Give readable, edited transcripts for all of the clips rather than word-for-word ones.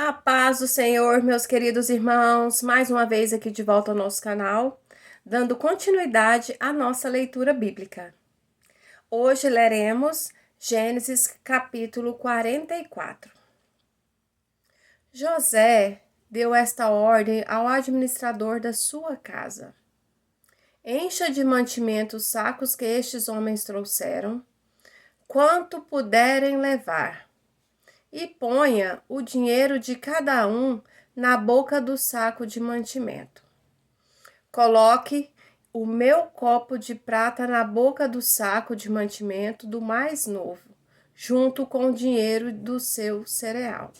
A paz do Senhor, meus queridos irmãos, mais uma vez aqui de volta ao nosso canal, dando continuidade à nossa leitura bíblica. Hoje leremos Gênesis capítulo 44. José deu esta ordem ao administrador da sua casa: encha de mantimento os sacos que estes homens trouxeram, quanto puderem levar, e ponha o dinheiro de cada um na boca do saco de mantimento. Coloque o meu copo de prata na boca do saco de mantimento do mais novo, junto com o dinheiro do seu cereal.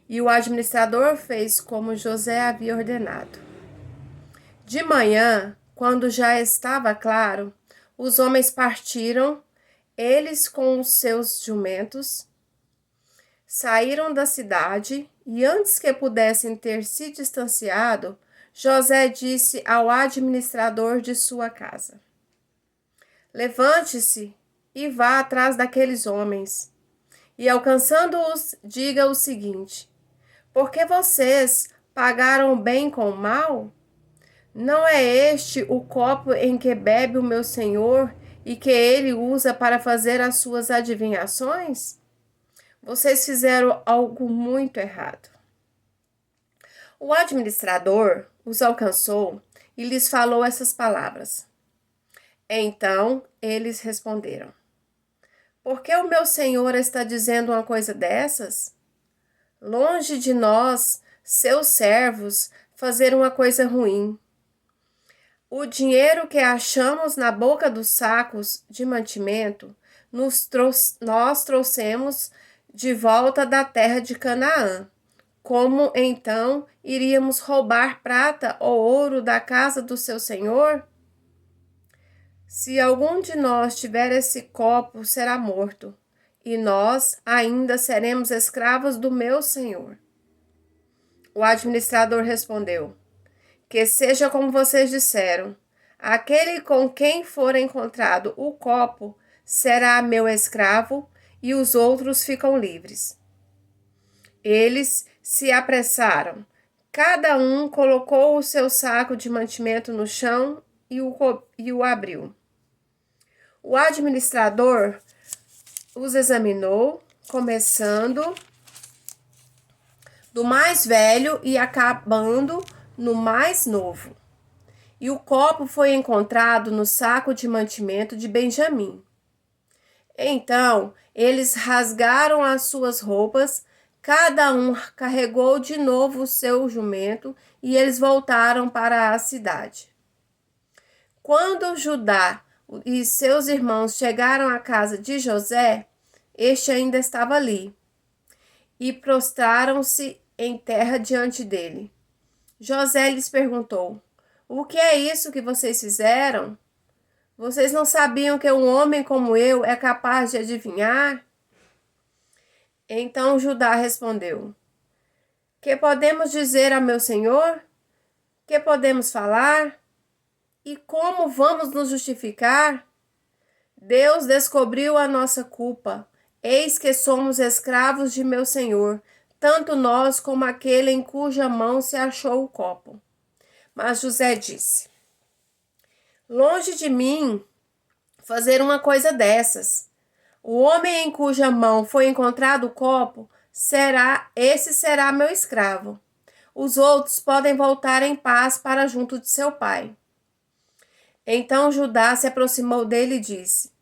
E o administrador fez como José havia ordenado. De manhã, quando já estava claro, os homens partiram, eles com os seus jumentos, saíram da cidade e, antes que pudessem ter se distanciado, José disse ao administrador de sua casa: levante-se e vá atrás daqueles homens, e alcançando-os, diga o seguinte: por que vocês pagaram o bem com o mal? Não é este o copo em que bebe o meu senhor e que ele usa para fazer as suas adivinhações? Vocês fizeram algo muito errado. O administrador os alcançou e lhes falou essas palavras. Então eles responderam: por que o meu senhor está dizendo uma coisa dessas? Longe de nós, seus servos, fazer uma coisa ruim. O dinheiro que achamos na boca dos sacos de mantimento nós trouxemos de volta da terra de Canaã. Como então iríamos roubar prata ou ouro da casa do seu senhor? Se algum de nós tiver esse copo, será morto, e nós ainda seremos escravos do meu senhor. O administrador respondeu: que seja como vocês disseram. Aquele com quem for encontrado o copo será meu escravo, e os outros ficam livres. Eles se apressaram. Cada um colocou o seu saco de mantimento no chão e o abriu. O administrador os examinou, começando do mais velho e acabando no mais novo. E o copo foi encontrado no saco de mantimento de Benjamim. Então eles rasgaram as suas roupas, cada um carregou de novo o seu jumento e eles voltaram para a cidade. Quando Judá e seus irmãos chegaram à casa de José, este ainda estava ali, e prostraram-se em terra diante dele. José lhes perguntou: o que é isso que vocês fizeram? Vocês não sabiam que um homem como eu é capaz de adivinhar? Então Judá respondeu: que podemos dizer a meu senhor? Que podemos falar? E como vamos nos justificar? Deus descobriu a nossa culpa. Eis que somos escravos de meu senhor, tanto nós como aquele em cuja mão se achou o copo. Mas José disse: longe de mim fazer uma coisa dessas. O homem em cuja mão foi encontrado o copo, será meu escravo. Os outros podem voltar em paz para junto de seu pai. Então Judá se aproximou dele e disse: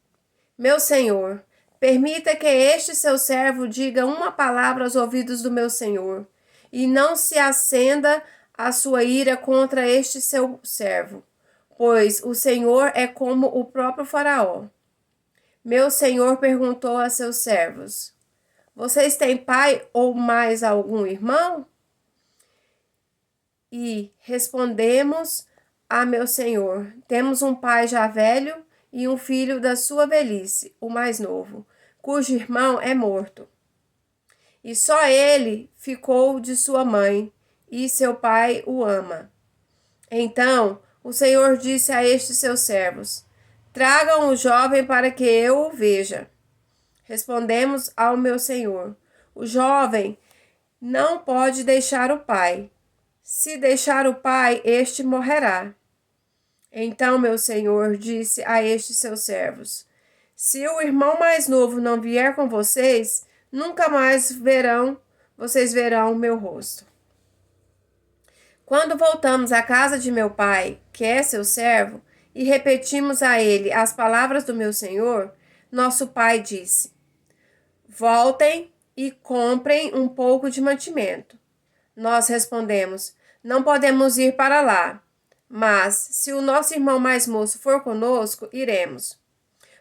meu senhor, permita que este seu servo diga uma palavra aos ouvidos do meu senhor, e não se acenda a sua ira contra este seu servo, pois o senhor é como o próprio faraó. Meu senhor perguntou a seus servos: vocês têm pai ou mais algum irmão? E respondemos a meu senhor: temos um pai já velho e um filho da sua velhice, o mais novo, cujo irmão é morto. E só ele ficou de sua mãe, e seu pai o ama. Então o Senhor disse a estes seus servos: tragam o jovem para que eu o veja. Respondemos ao meu senhor: o jovem não pode deixar o pai. Se deixar o pai, este morrerá. Então meu senhor disse a estes seus servos: Se o irmão mais novo não vier com vocês, nunca mais vocês verão o meu rosto. Quando voltamos à casa de meu pai, que é seu servo, e repetimos a ele as palavras do meu senhor, nosso pai disse: Voltem e comprem um pouco de mantimento. Nós respondemos: Não podemos ir para lá, mas se o nosso irmão mais moço for conosco, iremos.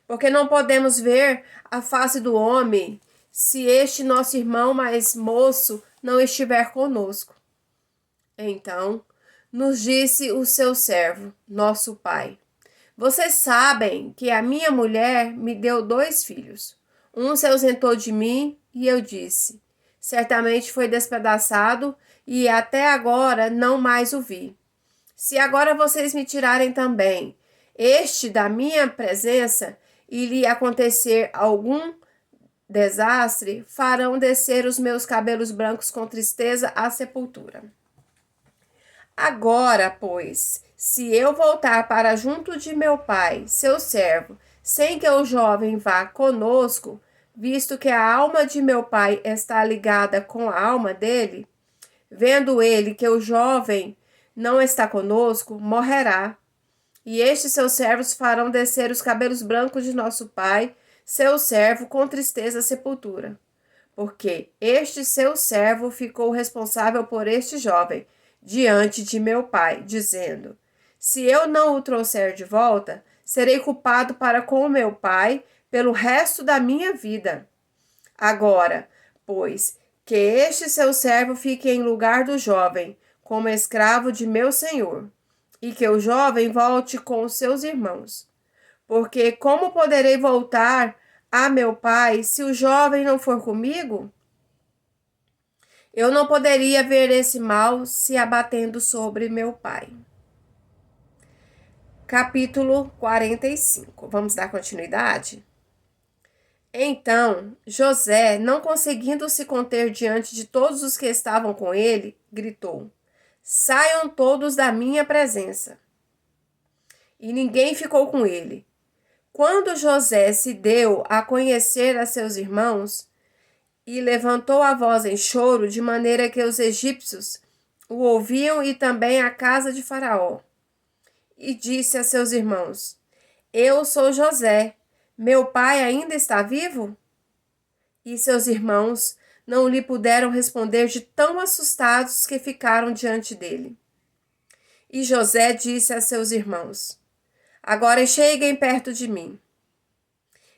Porque não podemos ver a face do homem se este nosso irmão mais moço não estiver conosco. Então nos disse o seu servo, nosso pai: Vocês sabem que a minha mulher me deu 2 filhos. Um se ausentou de mim e eu disse: Certamente foi despedaçado e até agora não mais o vi. Se agora vocês me tirarem também este da minha presença e lhe acontecer algum desastre, farão descer os meus cabelos brancos com tristeza à sepultura. Agora, pois, se eu voltar para junto de meu pai, seu servo, sem que o jovem vá conosco, visto que a alma de meu pai está ligada com a alma dele, vendo ele que o jovem não está conosco, morrerá. E estes seus servos farão descer os cabelos brancos de nosso pai, seu servo, com tristeza à sepultura. Porque este seu servo ficou responsável por este jovem diante de meu pai, dizendo: Se eu não o trouxer de volta, serei culpado para com o meu pai pelo resto da minha vida. Agora, pois, que este seu servo fique em lugar do jovem, como escravo de meu senhor, e que o jovem volte com os seus irmãos. Porque como poderei voltar a meu pai se o jovem não for comigo? Eu não poderia ver esse mal se abatendo sobre meu pai. Capítulo 45. Vamos dar continuidade? Então, José, não conseguindo se conter diante de todos os que estavam com ele, gritou: Saiam todos da minha presença. E ninguém ficou com ele. Quando José se deu a conhecer a seus irmãos, e levantou a voz em choro, de maneira que os egípcios o ouviam e também a casa de Faraó. E disse a seus irmãos: Eu sou José, meu pai ainda está vivo? E seus irmãos não lhe puderam responder de tão assustados que ficaram diante dele. E José disse a seus irmãos: Agora cheguem perto de mim.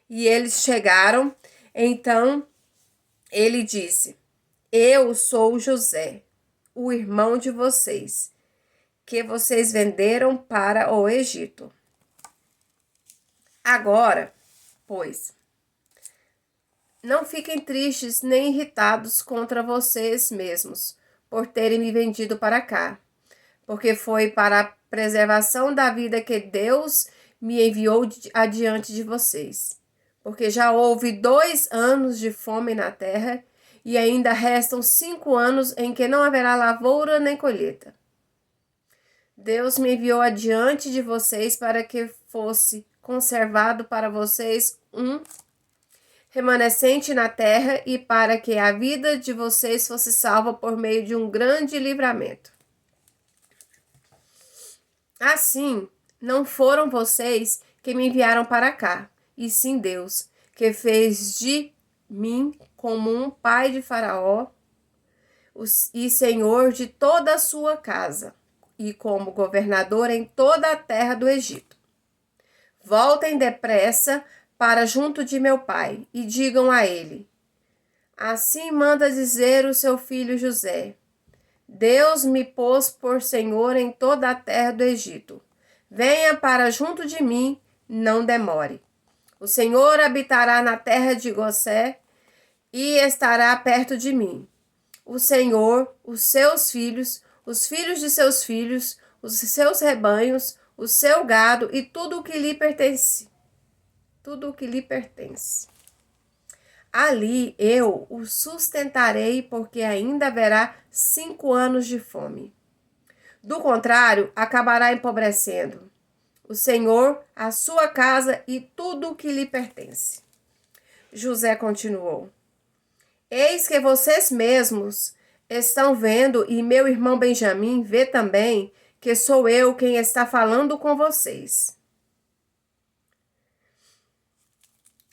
E eles chegaram. Então ele disse: Eu sou José, o irmão de vocês, que vocês venderam para o Egito. Agora, pois, não fiquem tristes nem irritados contra vocês mesmos por terem me vendido para cá, porque foi para a preservação da vida que Deus me enviou adiante de vocês. Porque já houve 2 anos de fome na terra e ainda restam 5 anos em que não haverá lavoura nem colheita. Deus me enviou adiante de vocês para que fosse conservado para vocês um remanescente na terra e para que a vida de vocês fosse salva por meio de um grande livramento. Assim, não foram vocês que me enviaram para cá, e sim Deus, que fez de mim como um pai de Faraó e senhor de toda a sua casa, e como governador em toda a terra do Egito. Voltem depressa para junto de meu pai, e digam a ele: Assim manda dizer o seu filho José: Deus me pôs por senhor em toda a terra do Egito. Venha para junto de mim, não demore. O Senhor habitará na terra de Gosé e estará perto de mim. O Senhor, os seus filhos, os filhos de seus filhos, os seus rebanhos, o seu gado e tudo o que lhe pertence. Tudo o que lhe pertence. Ali eu o sustentarei, porque ainda haverá 5 anos de fome. Do contrário, acabará empobrecendo o Senhor, a sua casa e tudo o que lhe pertence. José continuou: Eis que vocês mesmos estão vendo, e meu irmão Benjamim vê também, que sou eu quem está falando com vocês.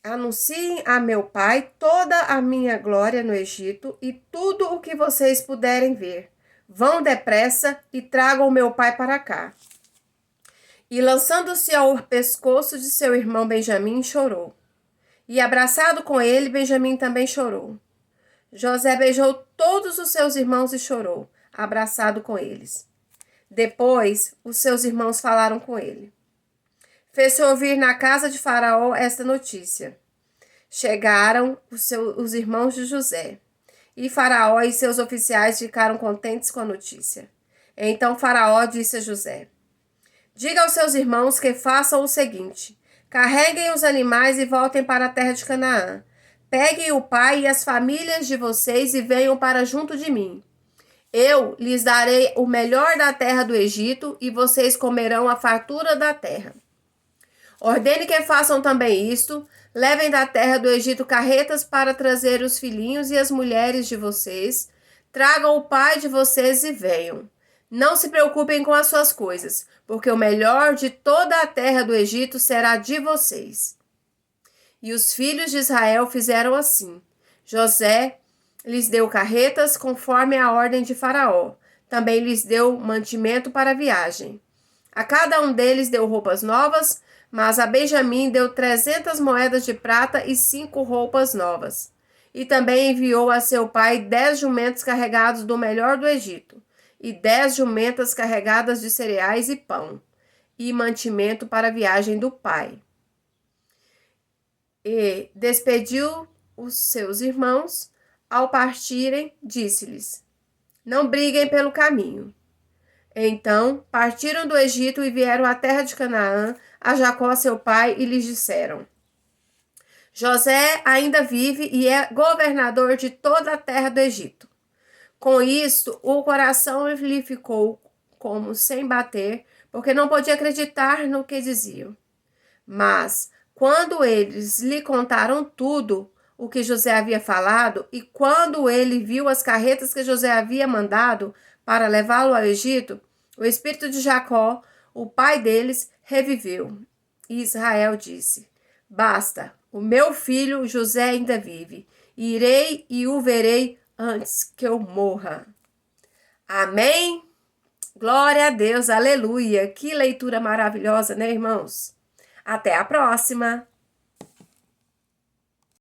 Anunciem a meu pai toda a minha glória no Egito e tudo o que vocês puderem ver. Vão depressa e tragam meu pai para cá. E lançando-se ao pescoço de seu irmão Benjamim, chorou. E abraçado com ele, Benjamim também chorou. José beijou todos os seus irmãos e chorou, abraçado com eles. Depois, os seus irmãos falaram com ele. Fez-se ouvir na casa de Faraó esta notícia. Chegaram os irmãos de José, e Faraó e seus oficiais ficaram contentes com a notícia. Então Faraó disse a José: Diga aos seus irmãos que façam o seguinte: carreguem os animais e voltem para a terra de Canaã. Peguem o pai e as famílias de vocês e venham para junto de mim. Eu lhes darei o melhor da terra do Egito e vocês comerão a fartura da terra. Ordene que façam também isto. Levem da terra do Egito carretas para trazer os filhinhos e as mulheres de vocês. Tragam o pai de vocês e venham. Não se preocupem com as suas coisas, porque o melhor de toda a terra do Egito será de vocês. E os filhos de Israel fizeram assim. José lhes deu carretas conforme a ordem de Faraó. Também lhes deu mantimento para a viagem. A cada um deles deu roupas novas, mas a Benjamim deu 300 moedas de prata e 5 roupas novas. E também enviou a seu pai 10 jumentos carregados do melhor do Egito, e 10 jumentas carregadas de cereais e pão, e mantimento para a viagem do pai. E despediu os seus irmãos. Ao partirem, disse-lhes: Não briguem pelo caminho. Então partiram do Egito e vieram à terra de Canaã, a Jacó seu pai, e lhes disseram: José ainda vive e é governador de toda a terra do Egito. Com isto, o coração lhe ficou como sem bater, porque não podia acreditar no que diziam. Mas, quando eles lhe contaram tudo o que José havia falado, e quando ele viu as carretas que José havia mandado para levá-lo ao Egito, o espírito de Jacó, o pai deles, reviveu. E Israel disse: Basta, o meu filho José ainda vive. Irei e o verei antes que eu morra. Amém? Glória a Deus, aleluia. Que leitura maravilhosa, né, irmãos? Até a próxima!